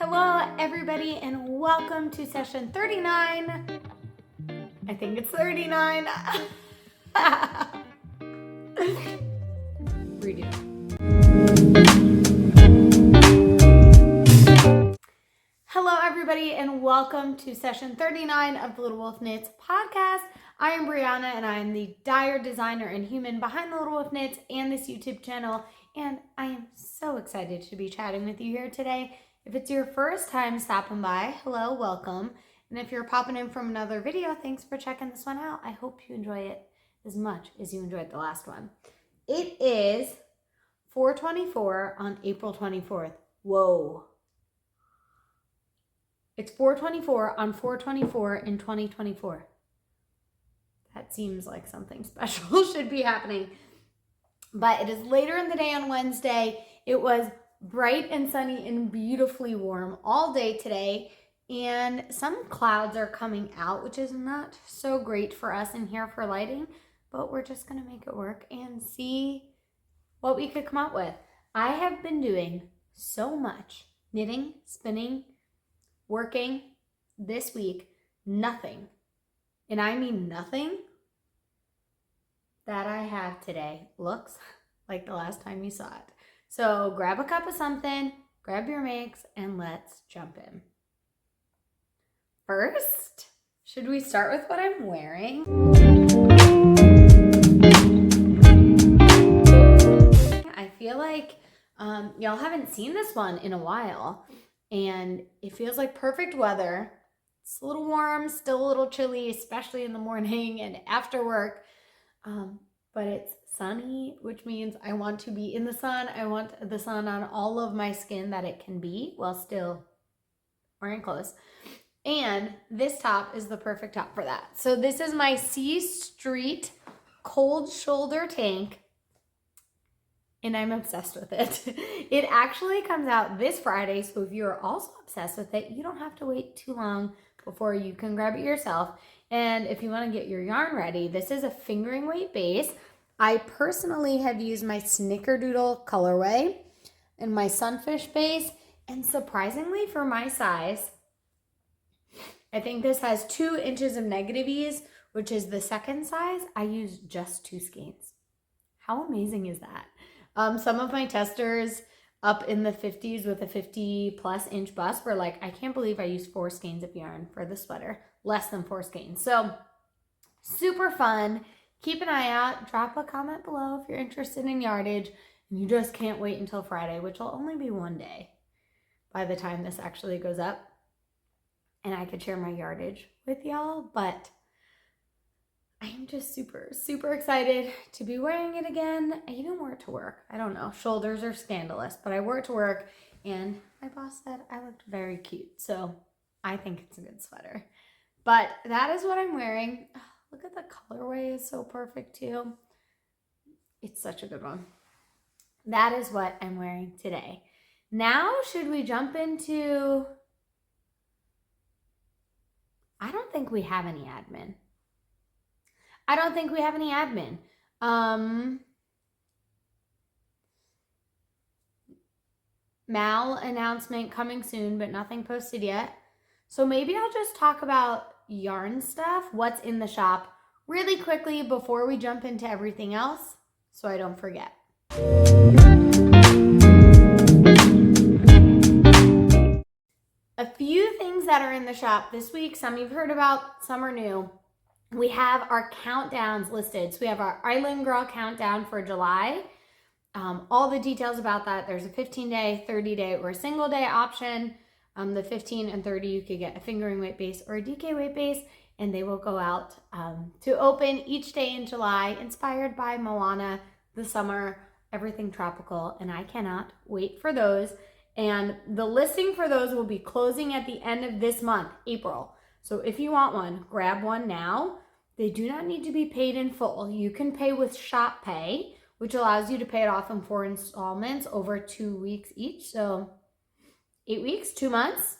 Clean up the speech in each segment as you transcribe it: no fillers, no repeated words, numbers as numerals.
Hello everybody and welcome to session 39. I think it's 39. Redo. Hello everybody and welcome to session 39 of the Little Wolf Knits podcast. I am Brianna and I am the dyer, designer, and human behind the Little Wolf Knits and this YouTube channel, and I am so excited to be chatting with you here today. If it's your first time stopping by, hello, welcome. And if you're popping in from another video, thanks for checking this one out. I hope you enjoy it as much as you enjoyed the last one. It is 4:24 on April 24th. Whoa. It's 4:24 on 4/24 in 2024. That seems like something special should be happening. But it is later in the day on Wednesday. It was bright and sunny and beautifully warm all day today, and some clouds are coming out, which is not so great for us in here for lighting, but we're just gonna make it work and see what we could come up with. I have been doing so much knitting, spinning, working this week, nothing, and I mean nothing, that I have today looks like the last time you saw it. So grab a cup of something, grab your mix, and let's jump in. First, should we start with what I'm wearing? I feel like y'all haven't seen this one in a while, and it feels like perfect weather. It's a little warm, still a little chilly, especially in the morning and after work, but it's sunny, which means I want to be in the sun. I want the sun on all of my skin that it can be while still wearing clothes. And this top is the perfect top for that. So this is my C Street cold shoulder tank, and I'm obsessed with it. It actually comes out this Friday, so if you're also obsessed with it, you don't have to wait too long before you can grab it yourself. And if you want to get your yarn ready, this is a fingering weight base. I personally have used my snickerdoodle colorway and my Sunfish base, and surprisingly for my size, I think this has 2 inches of negative ease, which is the second size. I use just 2 skeins. How amazing is that? Some of my testers up in the 50s with a 50+ inch bust were like, I can't believe I used 4 skeins of yarn for the sweater, less than 4 skeins. So super fun. Keep an eye out. Drop a comment below if you're interested in yardage and you just can't wait until Friday, which will only be one day by the time this actually goes up. And I could share my yardage with y'all, but I am just super, super excited to be wearing it again. I even wore it to work. I don't know, shoulders are scandalous, but I wore it to work and my boss said I looked very cute. So I think it's a good sweater. But that is what I'm wearing. Look at the colorway, is so perfect too. It's such a good one. That is what I'm wearing today. Now, should we jump into, I don't think we have any admin. Mal announcement coming soon, but nothing posted yet. So maybe I'll just talk about yarn stuff, what's in the shop, really quickly before we jump into everything else, so I don't forget. A few things that are in the shop this week, some you've heard about, some are new. We have our countdowns listed. So we have our Island Girl countdown for July. All the details about that. There's a 15-day, 30-day, or a single day option. The 15 and 30, you could get a fingering weight base or a DK weight base, and they will go out to open each day in July, inspired by Moana, the summer, everything tropical, and I cannot wait for those. And the listing for those will be closing at the end of this month, April. So if you want one, grab one now. They do not need to be paid in full. You can pay with shop pay, which allows you to pay it off in 4 installments over 2 weeks each. So 8 weeks, 2 months,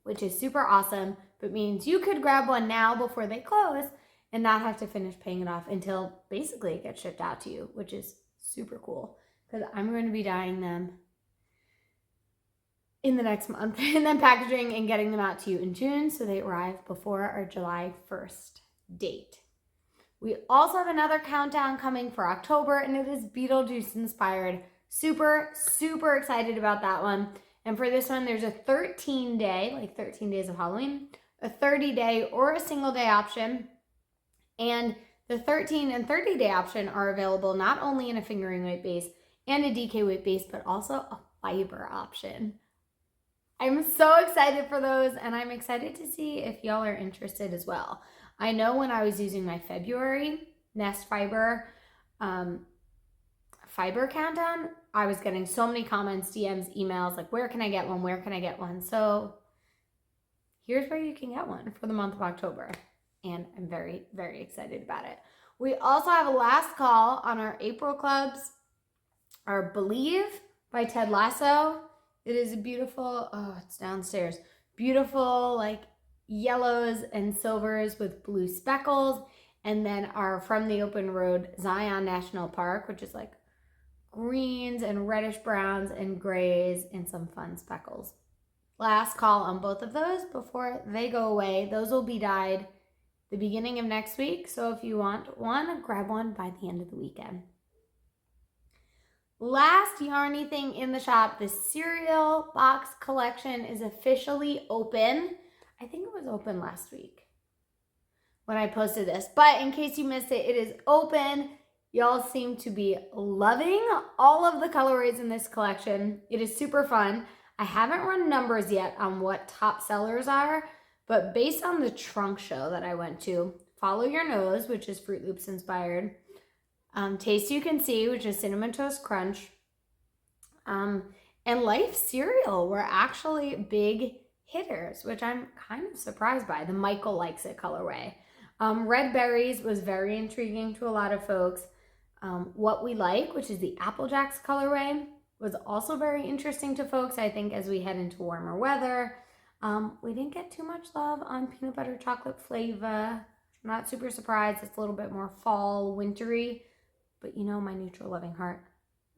which is super awesome, but means you could grab one now before they close and not have to finish paying it off until basically it gets shipped out to you, which is super cool because I'm going to be dyeing them in the next month, and then packaging and getting them out to you in June so they arrive before our July 1st date. We also have another countdown coming for October, and it is Beetlejuice inspired. Super, super excited about that one. And for this one, there's a 13-day, like 13 days of Halloween, a 30-day or a single day option. And the 13 and 30-day option are available not only in a fingering weight base and a DK weight base, but also a fiber option. I'm so excited for those, and I'm excited to see if y'all are interested as well. I know when I was using my February Nest Fiber fiber countdown, I was getting so many comments, DMs, emails, like, where can I get one? Where can I get one? So here's where you can get one for the month of October. And I'm very, very excited about it. We also have a last call on our April clubs, our Believe by Ted Lasso. It is a beautiful, oh, it's downstairs, beautiful like yellows and silvers with blue speckles. And then our From the Open Road Zion National Park, which is like greens and reddish browns and grays and some fun speckles. Last call on both of those before they go away. Those will be dyed the beginning of next week. So if you want one, grab one by the end of the weekend. Last yarny thing in the shop, the cereal box collection is officially open. I think it was open last week when I posted this, but in case you missed it, it is open. Y'all seem to be loving all of the colorways in this collection. It is super fun. I haven't run numbers yet on what top sellers are, but based on the trunk show that I went to, Follow Your Nose, which is Fruit Loops inspired, Taste You Can See, which is Cinnamon Toast Crunch, and Life Cereal were actually big hitters, which I'm kind of surprised by. The Michael Likes It colorway. Red Berries was very intriguing to a lot of folks. What We Like, which is the Apple Jacks colorway, was also very interesting to folks, I think, as we head into warmer weather. We didn't get too much love on Peanut Butter Chocolate Flavor. I'm not super surprised. It's a little bit more fall, wintry, but you know, my neutral loving heart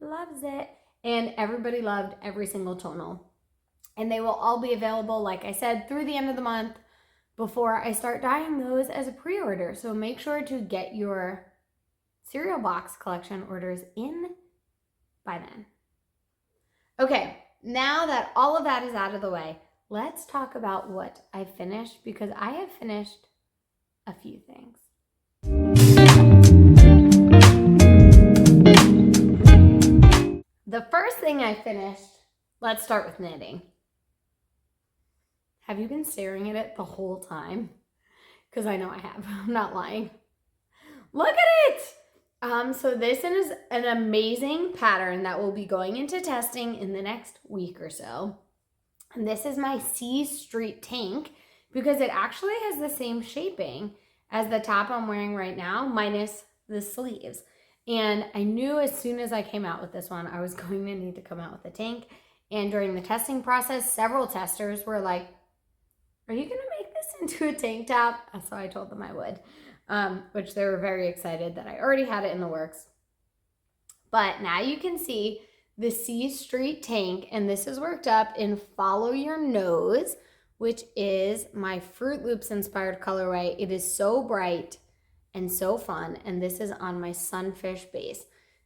loves it. And everybody loved every single tonal. And they will all be available, like I said, through the end of the month before I start dyeing those as a pre-order. So make sure to get your cereal box collection orders in by then. Okay, now that all of that is out of the way, let's talk about what I finished, because I have finished a few things. The first thing I finished, let's start with knitting. Have you been staring at it the whole time? Because I know I have. I'm not lying. Look at it! So this is an amazing pattern that will be going into testing in the next week or so. And this is my C Street tank, because it actually has the same shaping as the top I'm wearing right now, minus the sleeves. And I knew as soon as I came out with this one, I was going to need to come out with a tank. And during the testing process, several testers were like, are you going to make this into a tank top? So I told them I would, which they were very excited that I already had it in the works. But now you can see the C Street tank, and this is worked up in Follow Your Nose, which is my Fruit Loops inspired colorway. It is so bright and so fun, and this is on my Sunfish base.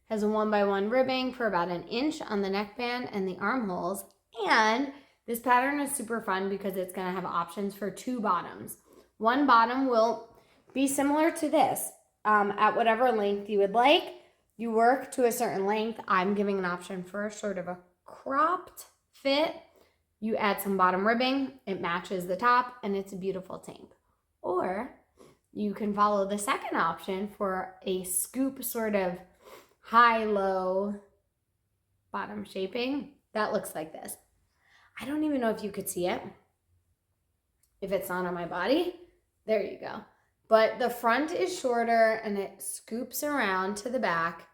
Has a 1x1 ribbing for about 1 inch on the neckband and the armholes, and this pattern is super fun because it's going to have options for 2 bottoms. One bottom will be similar to this, at whatever length you would like. You work to a certain length. I'm giving an option for sort of a cropped fit. You add some bottom ribbing, it matches the top, and it's a beautiful tank. Or you can follow the second option for a scoop sort of high-low bottom shaping. That looks like this. I don't even know if you could see it if it's not on my body. There you go. But the front is shorter and it scoops around to the back,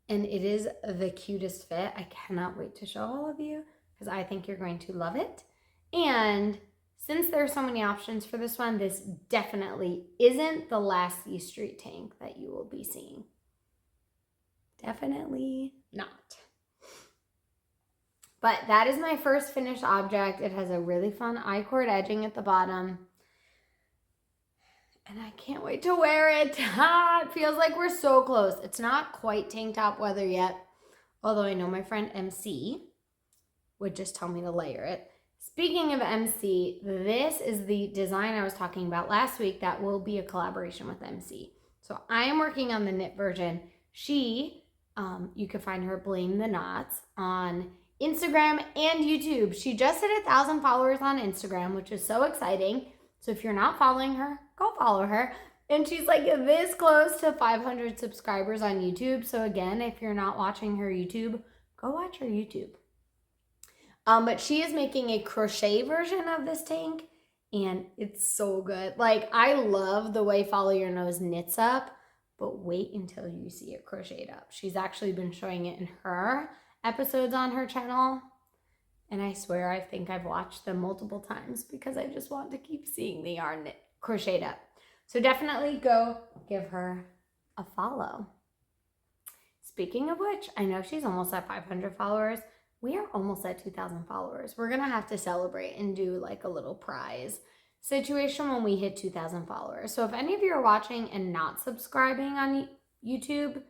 and it is the cutest fit. I cannot wait to show all of you because I think you're going to love it. And since there are so many options for this one, this definitely isn't the last C Street tank that you will be seeing. Definitely not. But that is my first finished object. It has a really fun I-cord edging at the bottom. And I can't wait to wear it. It feels like we're so close. It's not quite tank top weather yet, although I know my friend MC would just tell me to layer it. Speaking of MC, this is the design I was talking about last week that will be a collaboration with MC. So I am working on the knit version. She, you can find her Bling the Knots on Instagram and YouTube. She just hit 1,000 followers on Instagram, which is so exciting. So if you're not following her, go follow her. And she's like this close to 500 subscribers on YouTube. So again, if you're not watching her YouTube, go watch her YouTube. But she is making a crochet version of this tank, and it's so good. Like, I love the way Follow Your Nose knits up, but wait until you see it crocheted up. She's actually been showing it in her episodes on her channel, and I swear I think I've watched them multiple times because I just want to keep seeing the yarn knit crocheted up. So definitely go give her a follow. Speaking of which, I know she's almost at 500 followers. We are almost at 2,000 followers. We're going to have to celebrate and do like a little prize situation when we hit 2,000 followers. So if any of you are watching and not subscribing on YouTube,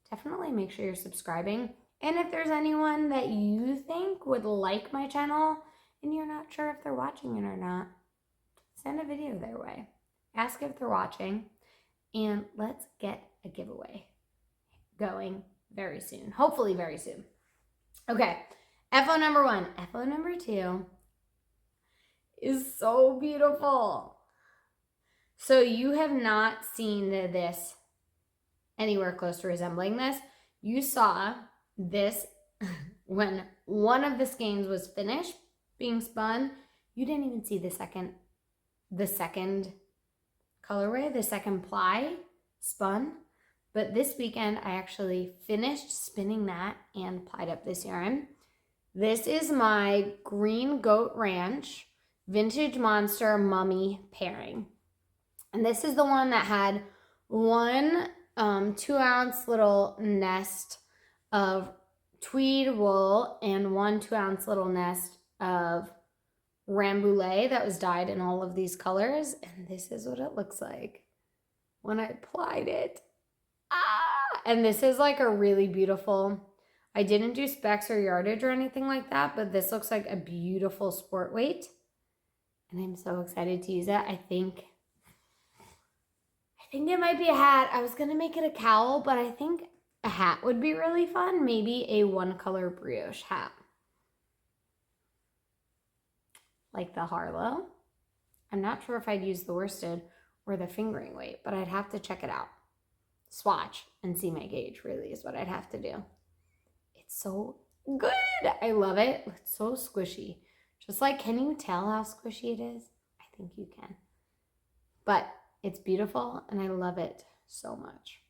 definitely make sure you're subscribing. And if there's anyone that you think would like my channel and you're not sure if they're watching it or not, send a video their way. Ask if they're watching, and let's get a giveaway going very soon. Hopefully very soon. Okay. FO number 1. FO number 2 is so beautiful. So you have not seen this anywhere close to resembling this. You saw this when one of the skeins was finished being spun. You didn't even see the second colorway, the second ply spun. But this weekend I actually finished spinning that and plied up this yarn. This is my Green Goat Ranch Vintage Monster Mummy pairing. And this is the one that had one 2-ounce little nest of tweed wool and one 2-ounce little nest of rambouillet that was dyed in all of these colors. And this is what it looks like when I plied it. And this is like a really beautiful, I didn't do specs or yardage or anything like that, but this looks like a beautiful sport weight. And I'm so excited to use it. I think it might be a hat. I was going to make it a cowl, but I think a hat would be really fun. Maybe a one color brioche hat. Like the Harlow. I'm not sure if I'd use the worsted or the fingering weight, but I'd have to check it out. Swatch and see my gauge really is what I'd have to do. It's so good. I love it. It's so squishy. Just like, can you tell how squishy it is? I think you can. But it's beautiful and I love it so much.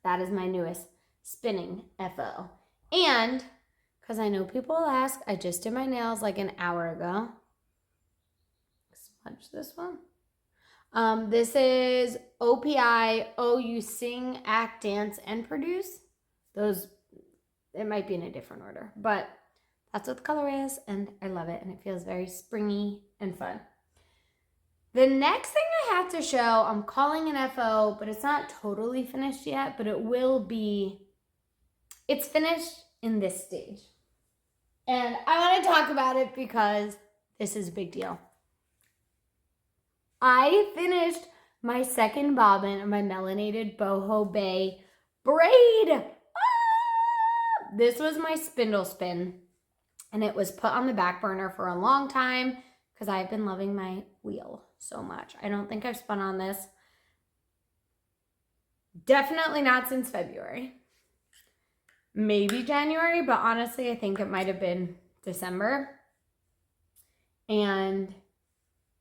That is my newest spinning FO. And because I know people will ask, I just did my nails like an hour ago. Smudge this one. This is OPI, Oh You Sing, Act, Dance, and Produce. Those, it might be in a different order, but that's what the color is, and I love it, and it feels very springy and fun. The next thing I have to show, I'm calling an FO, but it's not totally finished yet, but it will be, it's finished in this stage. And I want to talk about it because this is a big deal. I finished my second bobbin of my melanated bohobae braid. This was my spindle spin, and it was put on the back burner for a long time because I've been loving my wheel so much. I don't think I've spun on this. Definitely not since February. Maybe January, but honestly, I think it might have been December. And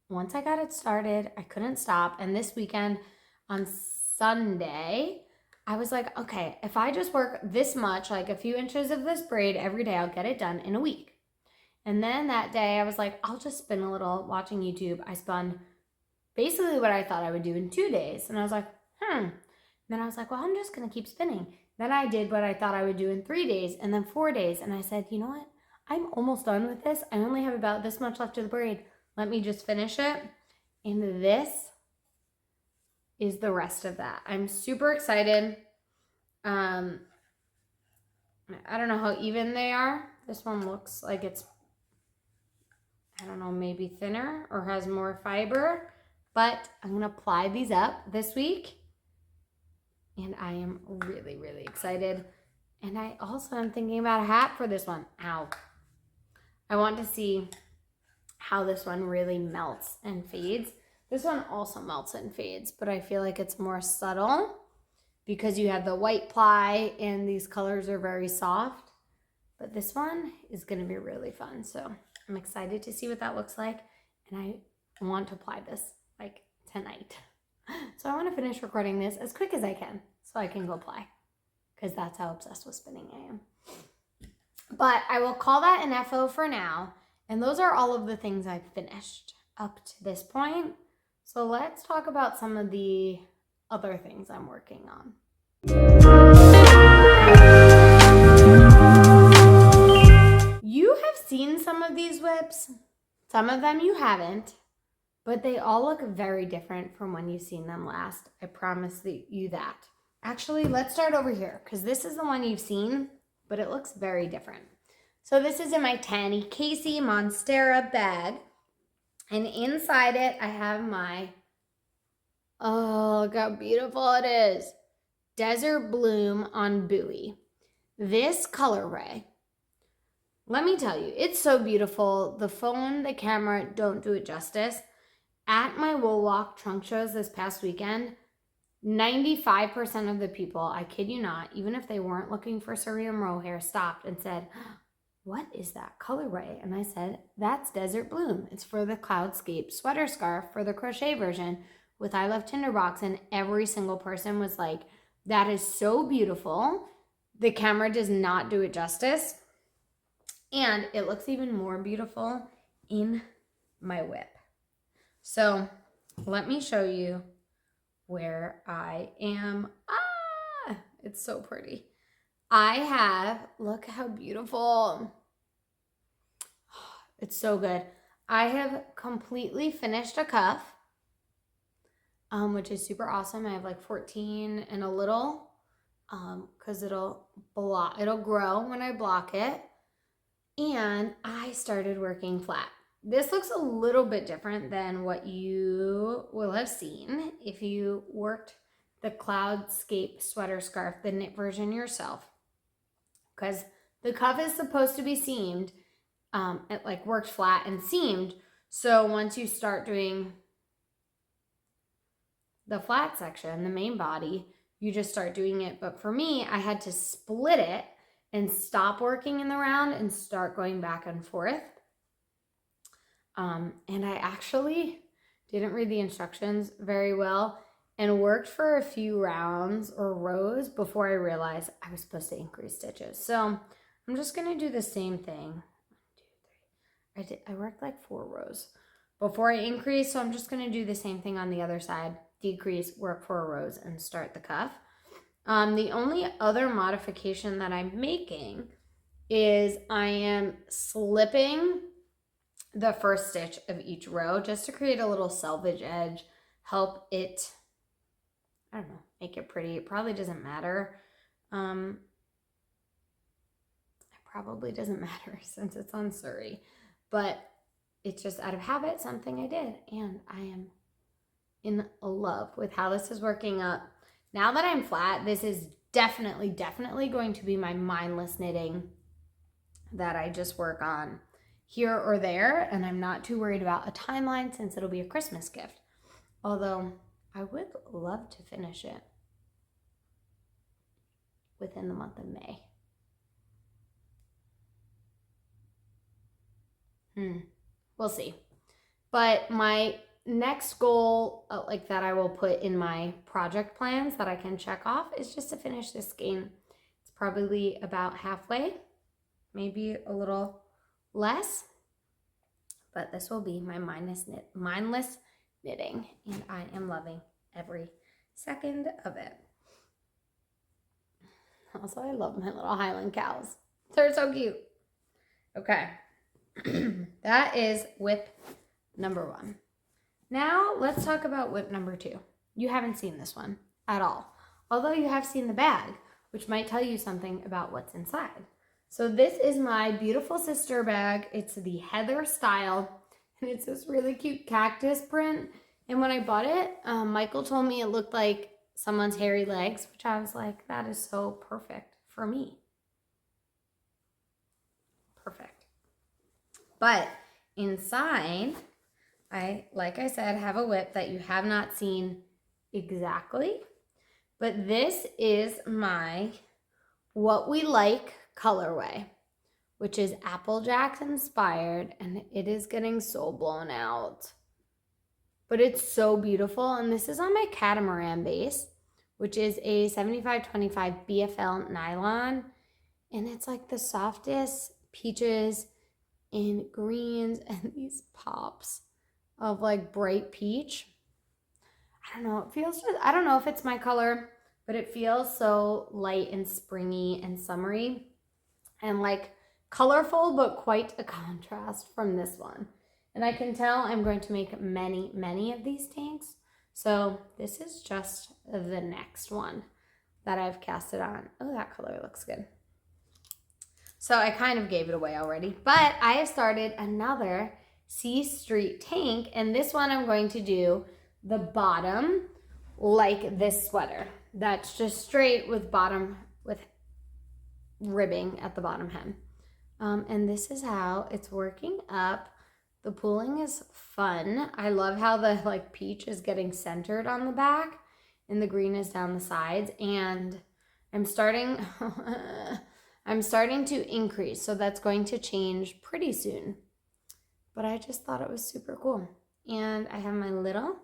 once I got it started, I couldn't stop. And this weekend on Sunday, I was like, okay, if I just work this much, like a few inches of this braid every day, I'll get it done in a week. And then that day I was like, I'll just spin a little watching YouTube. I spun basically what I thought I would do in 2 days. And I was like, And then I was like, well, I'm just going to keep spinning. Then I did what I thought I would do in 3 days and then 4 days. And I said, you know what? I'm almost done with this. I only have about this much left of the braid. Let me just finish it. And this is the rest of that. I'm super excited. I don't know how even they are. This one looks like it's, I don't know, maybe thinner or has more fiber, but I'm going to ply these up this week. And I am really, really excited. And I also am thinking about a hat for this one. Ow. I want to see how this one really melts and fades. This one also melts and fades, but I feel like it's more subtle because you have the white ply and these colors are very soft. But this one is going to be really fun. So I'm excited to see what that looks like. And I want to apply this like tonight. So I want to finish recording this as quick as I can so I can go apply, because that's how obsessed with spinning I am. But I will call that an FO for now. And those are all of the things I've finished up to this point. So let's talk about some of the other things I'm working on. You have seen some of these whips. Some of them you haven't. But they all look very different from when you've seen them last. I promise you that. Actually, let's start over here because this is the one you've seen, but it looks very different. So this is in my Tanny Casey Monstera bag. And inside it, I have my, oh, look how beautiful it is. Desert Bloom on Buoy. This colorway, let me tell you, it's so beautiful. The phone, the camera don't do it justice. At my wool walk trunk shows this past weekend, 95% of the people, I kid you not, even if they weren't looking for cerulean mohair, stopped and said, what is that colorway? And I said, that's Desert Bloom. It's for the Cloudscape sweater scarf for the crochet version with I Love Tinderbox. And every single person was like, that is so beautiful. The camera does not do it justice. And it looks even more beautiful in my whip. So let me show you where I am. Ah, it's so pretty. I have, look how beautiful. It's so good. I have completely finished a cuff, which is super awesome. I have like 14 and a little, because it'll grow when I block it. And I started working flat. This looks a little bit different than what you will have seen if you worked the Cloudscape sweater scarf, the knit version yourself. Because the cuff is supposed to be seamed, it like worked flat and seamed. So once you start doing the flat section, the main body, you just start doing it. But for me, I had to split it and stop working in the round and start going back and forth. And I actually didn't read the instructions very well and worked for a few rounds or rows before I realized I was supposed to increase stitches. So I'm just going to do the same thing. 1, 2, 3. I worked like 4 rows before I increase. So I'm just going to do the same thing on the other side, decrease, work 4 rows and start the cuff. The only other modification that I'm making is I am slipping the first stitch of each row just to create a little selvage edge, help it, I don't know, make it pretty. It probably doesn't matter. It probably doesn't matter since it's on Surrey, but it's just out of habit, something I did, and I am in love with how this is working up. Now that I'm flat, this is definitely going to be my mindless knitting that I just work on here or there, and I'm not too worried about a timeline since it'll be a Christmas gift. Although I would love to finish it within the month of May. We'll see. But my next goal, like that I will put in my project plans that I can check off, is just to finish this skein. It's probably about halfway, maybe a little less, but this will be my mindless knitting, and I am loving every second of it. Also, I love my little Highland cows. They're so cute. Okay. That is whip number 1. Now let's talk about whip number 2. You haven't seen this one at all, although you have seen the bag, which might tell you something about what's inside. So this is my beautiful sister bag. It's the Heather style, and it's this really cute cactus print. And when I bought it, Michael told me it looked like someone's hairy legs, which I was like, that is so perfect for me. Perfect. But inside, like I said, have a whip that you have not seen exactly. But this is my What We Like colorway, which is Applejack inspired, and it is getting so blown out. But it's so beautiful, and this is on my Catamaran base, which is a 75/25 BFL nylon, and it's like the softest peaches and greens and these pops of like bright peach. I don't know, it feels just, I don't know if it's my color, but it feels so light and springy and summery and like colorful, but quite a contrast from this one. And I can tell I'm going to make many of these tanks. So this is just the next one that I've casted on. Oh, that color looks good. So I kind of gave it away already, but I have started another C Street tank, and this one I'm going to do the bottom like this sweater. That's just straight with bottom, with ribbing at the bottom hem. And this is how it's working up. The pooling is fun. I love how the like peach is getting centered on the back and the green is down the sides. And I'm starting to increase. So that's going to change pretty soon. But I just thought it was super cool. And I have my little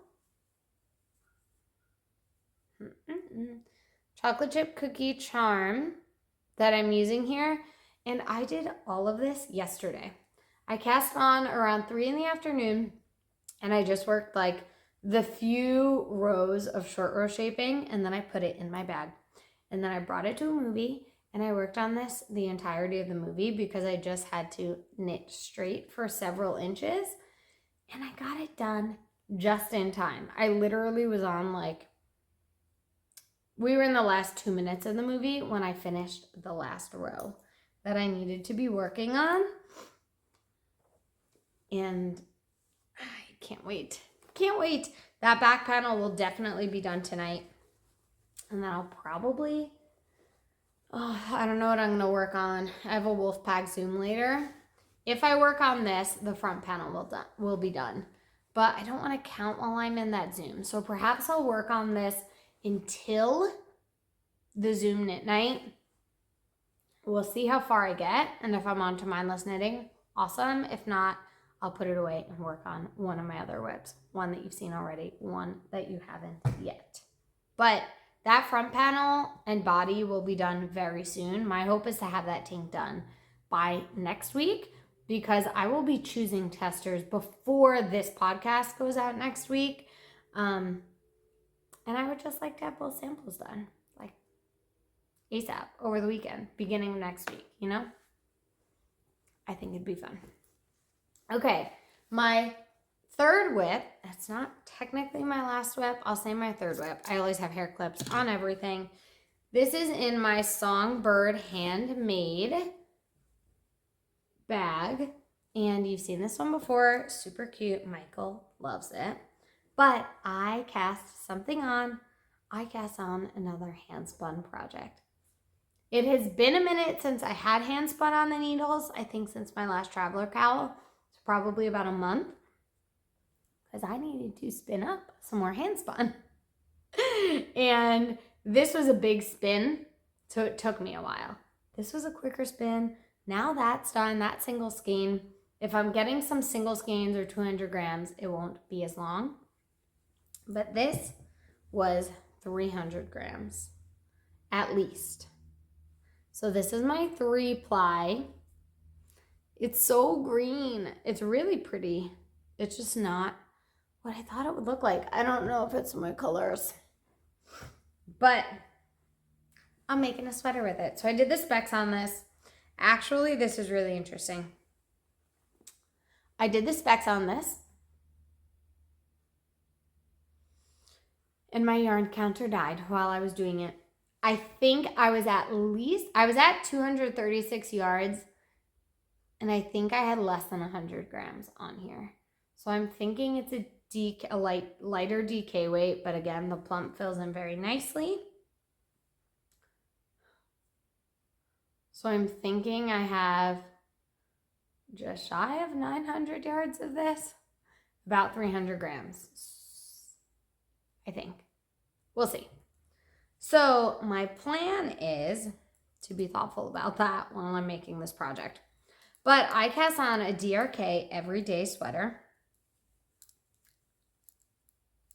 chocolate chip cookie charm that I'm using here. And I did all of this yesterday. I cast on around 3 in the afternoon, and I just worked like the few rows of short row shaping, and then I put it in my bag. And then I brought it to a movie, and I worked on this the entirety of the movie because I just had to knit straight for several inches, and I got it done just in time. I literally was on like, we were in the last 2 minutes of the movie when I finished the last row that I needed to be working on. And I can't wait. Can't wait. That back panel will definitely be done tonight. And then I'll probably, I don't know what I'm going to work on. I have a Wolfpack Zoom later. If I work on this, the front panel will be done. But I don't want to count while I'm in that Zoom. So perhaps I'll work on this until the Zoom knit night. We'll see how far I get. And if I'm on to mindless knitting, awesome. If not, I'll put it away and work on one of my other whips. One that you've seen already, one that you haven't yet. But that front panel and body will be done very soon. My hope is to have that tank done by next week because I will be choosing testers before this podcast goes out next week. And I would just like to have both samples done, like ASAP over the weekend, beginning of next week, you know? I think it'd be fun. Okay, my third whip, that's not technically my last whip, I'll say my third whip. I always have hair clips on everything. This is in my Songbird handmade bag, and you've seen this one before, super cute, Michael loves it. But I cast something on, I cast on another handspun project. It has been a minute since I had handspun on the needles, I think since my last Traveler cowl. Probably about a month because I needed to spin up some more handspun. And this was a big spin, so it took me a while. This was a quicker spin. Now that's done, that single skein. If I'm getting some single skeins or 200 grams, it won't be as long. But this was 300 grams at least. So this is my 3-ply. It's so green. It's really pretty. It's just not what I thought it would look like. I don't know if it's my colors. But I'm making a sweater with it. So I did the specs on this. Actually, this is really interesting. I did the specs on this. And my yarn counter died while I was doing it. I think I was at 236 yards, and I think I had less than 100 grams on here. So I'm thinking it's a lighter DK weight, but again, the plump fills in very nicely. So I'm thinking I have just shy of 900 yards of this, about 300 grams, I think. We'll see. So my plan is to be thoughtful about that while I'm making this project. But I cast on a DRK everyday sweater.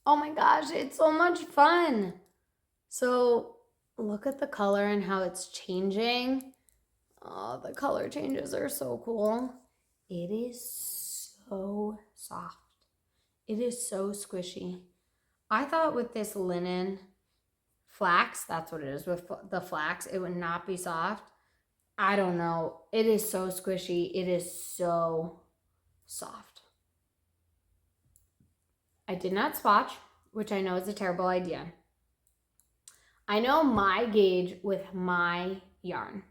Oh my gosh, it's so much fun. So look at the color and how it's changing. Oh, the color changes are so cool. It is so soft. It is so squishy. I thought with this linen flax, that's what it is, with the flax, it would not be soft. I don't know. It is so squishy. It is so soft. I did not swatch, which I know is a terrible idea. I know my gauge with my yarn.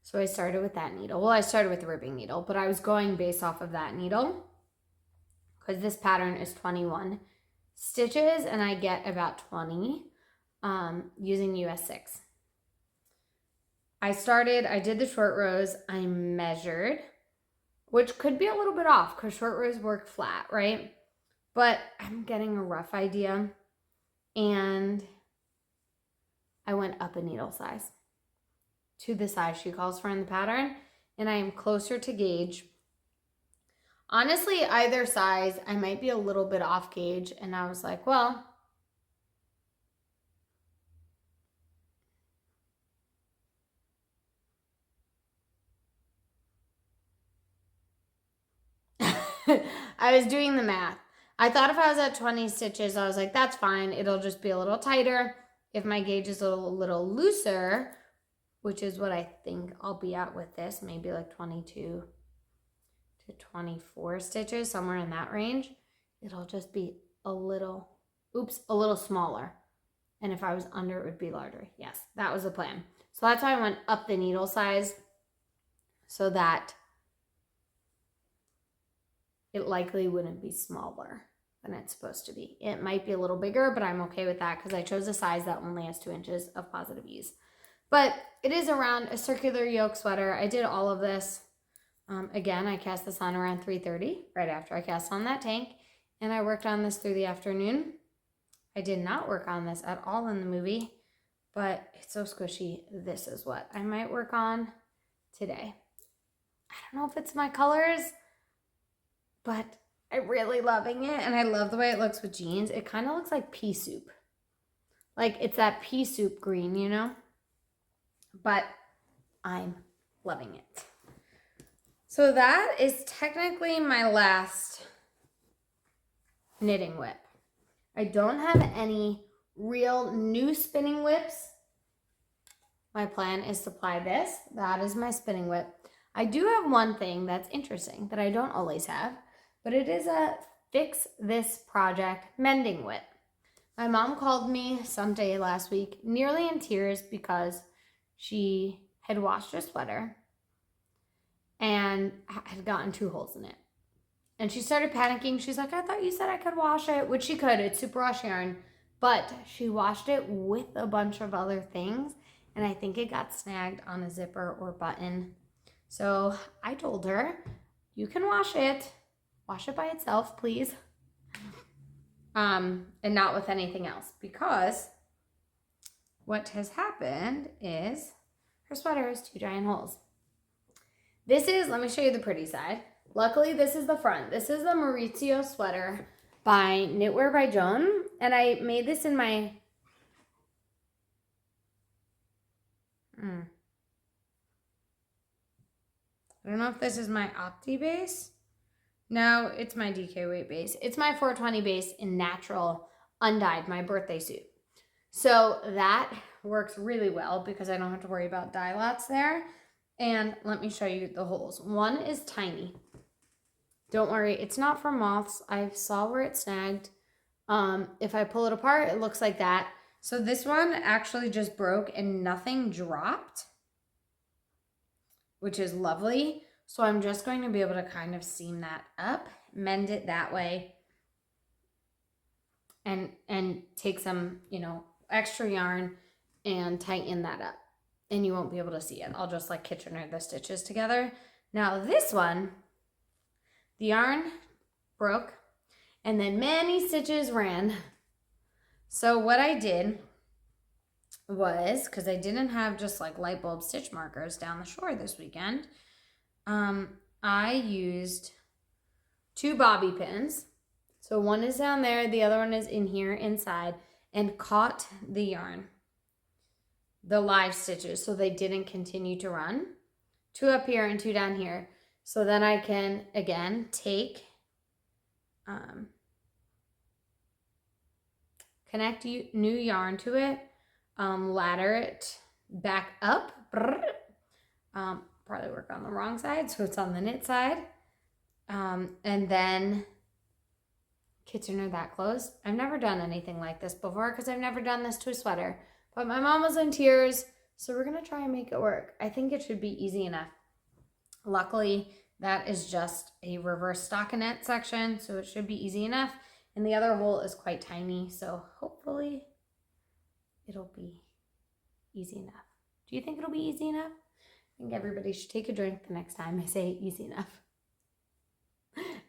So I started with that needle. Well, I started with the ribbing needle, but I was going based off of that needle because this pattern is 21 stitches and I get about 20 using US 6. I did the short rows, I measured, which could be a little bit off because short rows work flat, right? But I'm getting a rough idea, and I went up a needle size to the size she calls for in the pattern, and I am closer to gauge. Honestly, either size, I might be a little bit off gauge, and I was like, well, I was doing the math. I thought if I was at 20 stitches, I was like, that's fine. It'll just be a little tighter. If my gauge is a little looser, which is what I think I'll be at with this, maybe like 22 to 24 stitches, somewhere in that range, it'll just be a little smaller. And if I was under, it would be larger. Yes, that was the plan. So that's why I went up the needle size so that it likely wouldn't be smaller than it's supposed to be. It might be a little bigger, but I'm okay with that because I chose a size that only has 2 inches of positive ease. But it is around a circular yoke sweater. I did all of this. Again, I cast this on around 3:30, right after I cast on that tank. And I worked on this through the afternoon. I did not work on this at all in the movie, but it's so squishy. This is what I might work on today. I don't know if it's my colors, but I'm really loving it. And I love the way it looks with jeans. It kind of looks like pea soup. Like it's that pea soup green, you know? But I'm loving it. So that is technically my last knitting whip. I don't have any real new spinning whips. My plan is to apply this. That is my spinning whip. I do have one thing that's interesting that I don't always have, but it is a Fix This Project mending whip. My mom called me someday last week, nearly in tears because she had washed a sweater and had gotten 2 holes in it. And she started panicking. She's like, I thought you said I could wash it, which she could. It's super wash yarn. But she washed it with a bunch of other things, and I think it got snagged on a zipper or button. So I told her, you can wash it. Wash it by itself, please. And not with anything else, because what has happened is her sweater has 2 giant holes. This is, let me show you the pretty side. Luckily, this is the front. This is the Maurizio sweater by Knitwear by Joan. And I made this in my... I don't know if this is my Opti base. No, it's my DK weight base. It's my 420 base in natural, undyed, my birthday suit. So that works really well because I don't have to worry about dye lots there. And let me show you the holes. One is tiny. Don't worry, it's not for moths. I saw where it snagged. If I pull it apart, it looks like that. So this one actually just broke and nothing dropped, which is lovely. So I'm just going to be able to kind of seam that up, mend it that way, and take some, you know, extra yarn and tighten that up. And you won't be able to see it. I'll just like Kitchener the stitches together. Now this one, the yarn broke and then many stitches ran. So what I did was, because I didn't have just like light bulb stitch markers down the shore this weekend, I used 2 bobby pins. So one is down there, the other one is in here inside, and caught the yarn, the live stitches, so they didn't continue to run. 2 up here and 2 down here. So then I can, again, take, connect new yarn to it, ladder it back up, probably work on the wrong side, so it's on the knit side, and then Kitchener that close. I've never done anything like this before because I've never done this to a sweater, but my mom was in tears, so we're gonna try and make it work. I think it should be easy enough. Luckily, that is just a reverse stockinette section, so it should be easy enough. And the other hole is quite tiny, so hopefully it'll be easy enough. Do you think it'll be easy enough? I think everybody should take a drink the next time I say easy enough.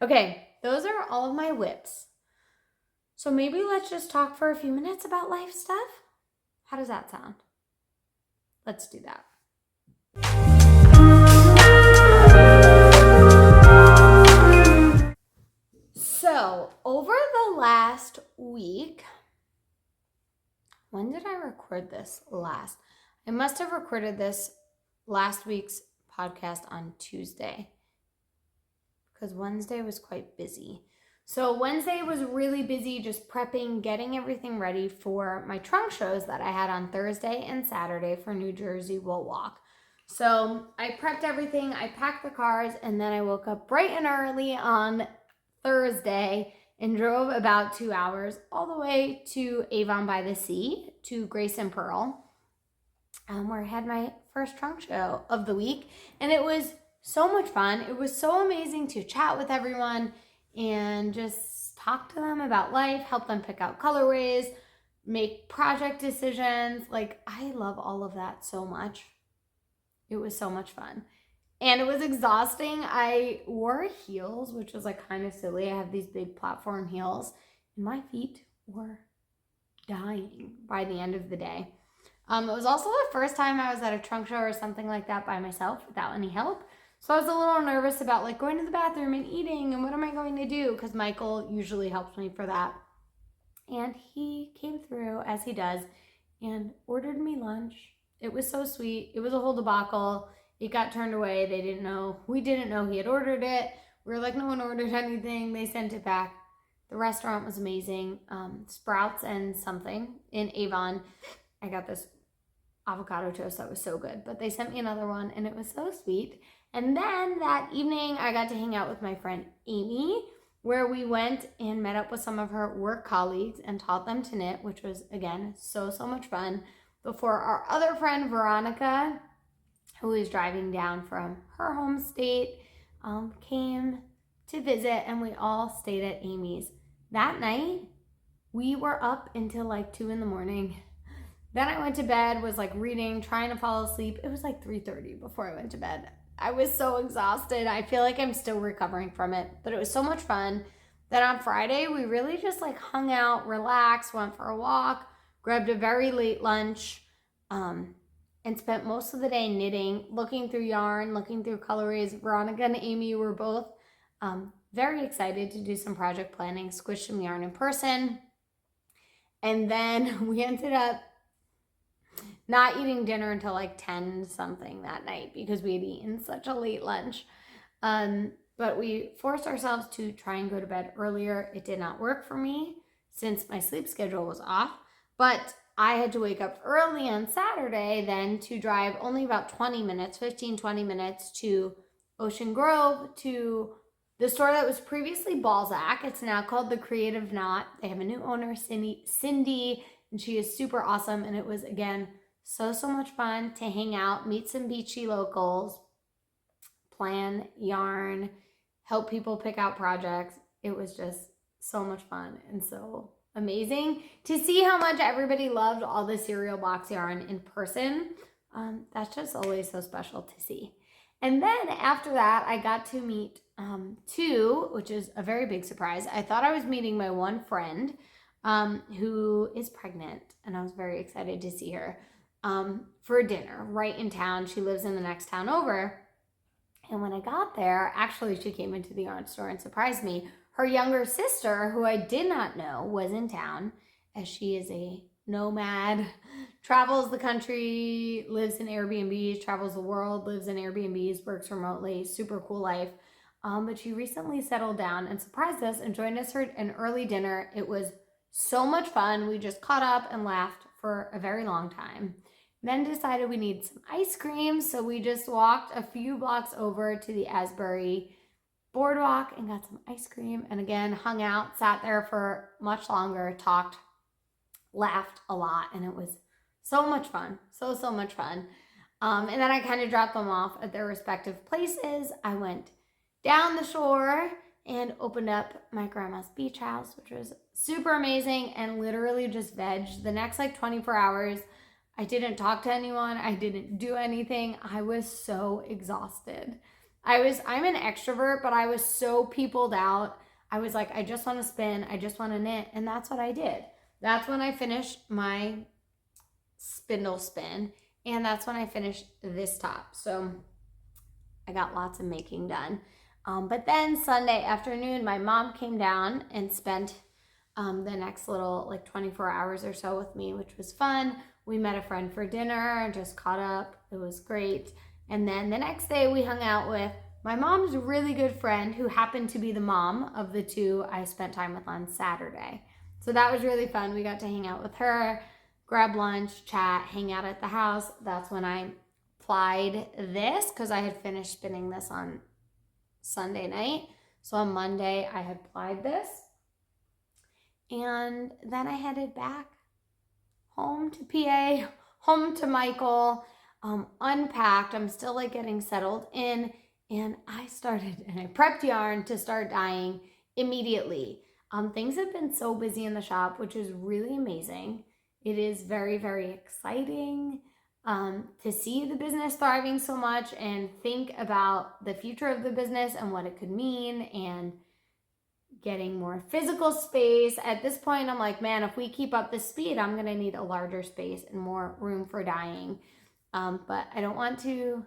Okay, those are all of my whips. So maybe let's just talk for a few minutes about life stuff. How does that sound? Let's do that. So, over the last week, when did I record this last? I must have recorded this last week's podcast on Tuesday because Wednesday was quite busy. So Wednesday was really busy just prepping, getting everything ready for my trunk shows that I had on Thursday and Saturday for New Jersey Wool Walk. So I prepped everything, I packed the cars, and then I woke up bright and early on Thursday and drove about 2 hours all the way to Avon by the Sea to Grace and Pearl, where I had my first trunk show of the week. And it was so much fun. It was so amazing to chat with everyone and just talk to them about life, help them pick out colorways, make project decisions. Like, I love all of that so much. It was so much fun. And it was exhausting. I wore heels, which was like kind of silly. I have these big platform heels, and my feet were dying by the end of the day. It was also the first time I was at a trunk show or something like that by myself without any help. So I was a little nervous about like going to the bathroom and eating and what am I going to do, because Michael usually helps me for that. And he came through, as he does, and ordered me lunch. It was so sweet. It was a whole debacle. It got turned away. They didn't know. We didn't know he had ordered it. We were like, no one ordered anything. They sent it back. The restaurant was amazing. Sprouts and something in Avon. I got this avocado toast that was so good, but they sent me another one and it was so sweet. And then that evening I got to hang out with my friend Amy, where we went and met up with some of her work colleagues and taught them to knit, which was, again, so much fun, before our other friend Veronica, who is driving down from her home state, came to visit, and we all stayed at Amy's. That night, we were up until like 2 a.m. Then I went to bed, was like reading, trying to fall asleep. It was like 3:30 before I went to bed. I was so exhausted. I feel like I'm still recovering from it, but it was so much fun. Then on Friday, we really just like hung out, relaxed, went for a walk, grabbed a very late lunch, and spent most of the day knitting, looking through yarn, looking through colorways. Veronica and Amy were both very excited to do some project planning, squish some yarn in person. And then we ended up not eating dinner until like 10 something that night because we had eaten such a late lunch. But we forced ourselves to try and go to bed earlier. It did not work for me since my sleep schedule was off, but I had to wake up early on Saturday then to drive only about 20 minutes, 15, 20 minutes to Ocean Grove to The store that was previously Balzac, it's now called The Creative Knot. They have a new owner, Cindy, and she is super awesome. And it was, again, so much fun to hang out, meet some beachy locals, plan, yarn, help people pick out projects. It was just so much fun and so amazing to see how much everybody loved all the cereal box yarn in person. That's just always so special to see. And then after that, I got to meet two, which is a very big surprise. I thought I was meeting my one friend who is pregnant, and I was very excited to see her for dinner right in town. She lives in the next town over. And when I got there, actually, she came into the yarn store and surprised me. Her younger sister, who I did not know, was in town, as she is a nomad, travels the country, lives in Airbnbs, travels the world, lives in Airbnbs, works remotely, super cool life. But she recently settled down and surprised us and joined us for an early dinner. It was so much fun. We just caught up and laughed for a very long time. Then decided we need some ice cream, so we just walked a few blocks over to the Asbury boardwalk and got some ice cream, and again hung out, sat there for much longer, talked, laughed a lot, and it was so much fun. So much fun. And then I kind of dropped them off at their respective places. I went down the shore and opened up my grandma's beach house, which was super amazing, and literally just vegged the next like 24 hours. I didn't talk to anyone. I didn't do anything. I was so exhausted. I'm an extrovert, but I was so peopled out. I was like, I just want to spin. I just want to knit. And that's what I did. That's when I finished my spindle spin. And that's when I finished this top. So I got lots of making done. But then Sunday afternoon, my mom came down and spent the next little like 24 hours or so with me, which was fun. We met a friend for dinner and just caught up. It was great. And then the next day we hung out with my mom's really good friend, who happened to be the mom of the two I spent time with on Saturday. So that was really fun. We got to hang out with her, grab lunch, chat, hang out at the house. That's when I plied this, because I had finished spinning this on Sunday night. So on Monday I had plied this. And then I headed back home to PA, home to Michael, unpacked. I'm still like getting settled in, and I prepped yarn to start dyeing immediately. Things have been so busy in the shop, which is really amazing. It is very, very exciting to see the business thriving so much and think about the future of the business and what it could mean, and getting more physical space. At this point, I'm like, man, if we keep up this speed, I'm going to need a larger space and more room for dyeing. But I don't want to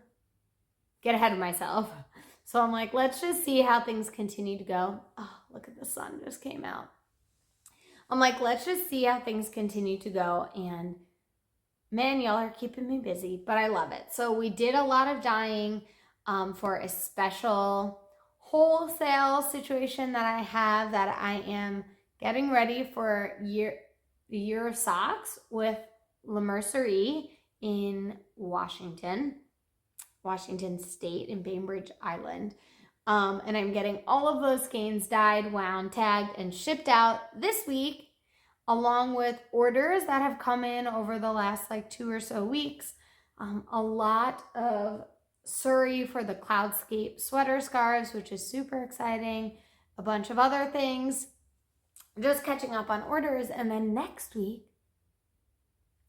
get ahead of myself. So I'm like, let's just see how things continue to go. Oh, look at the sun just came out. I'm like, let's just see how things continue to go. And man, y'all are keeping me busy, but I love it. So we did a lot of dyeing for a special wholesale situation that I have, that I am getting ready for the year of socks with La Mercerie in Washington State in Bainbridge Island. And I'm getting all of those skeins dyed, wound, tagged, and shipped out this week, along with orders that have come in over the last like 2 or so weeks. A lot of Surrey for the Cloudscape sweater scarves, which is super exciting. A bunch of other things. Just catching up on orders. And then next week,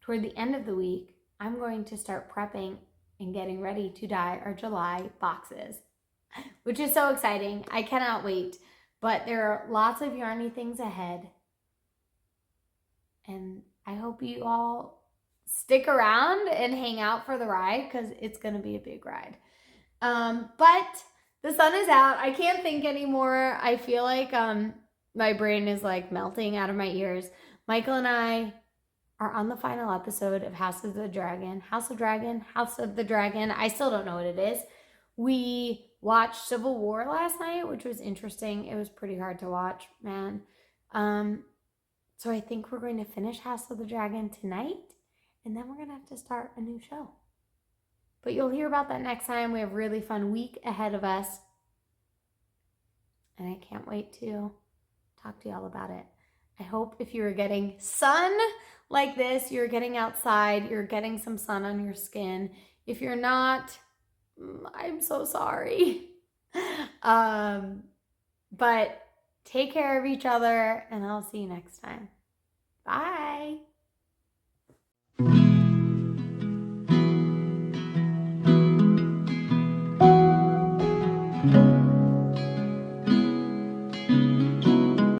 toward the end of the week, I'm going to start prepping and getting ready to dye our July boxes, which is so exciting. I cannot wait. But there are lots of yarny things ahead. And I hope you all stick around and hang out for the ride, because it's going to be a big ride. But the sun is out. I can't think anymore. I feel like my brain is like melting out of my ears. Michael and I are on the final episode of House of the Dragon. House of the Dragon. I still don't know what it is. We watched Civil War last night, which was interesting. It was pretty hard to watch, man. So I think we're going to finish House of the Dragon tonight. And then we're going to have to start a new show. But you'll hear about that next time. We have a really fun week ahead of us. and I can't wait to talk to y'all about it. I hope if you are getting sun like this, you're getting outside, you're getting some sun on your skin. If you're not, I'm so sorry. But take care of each other, and I'll see you next time. Bye.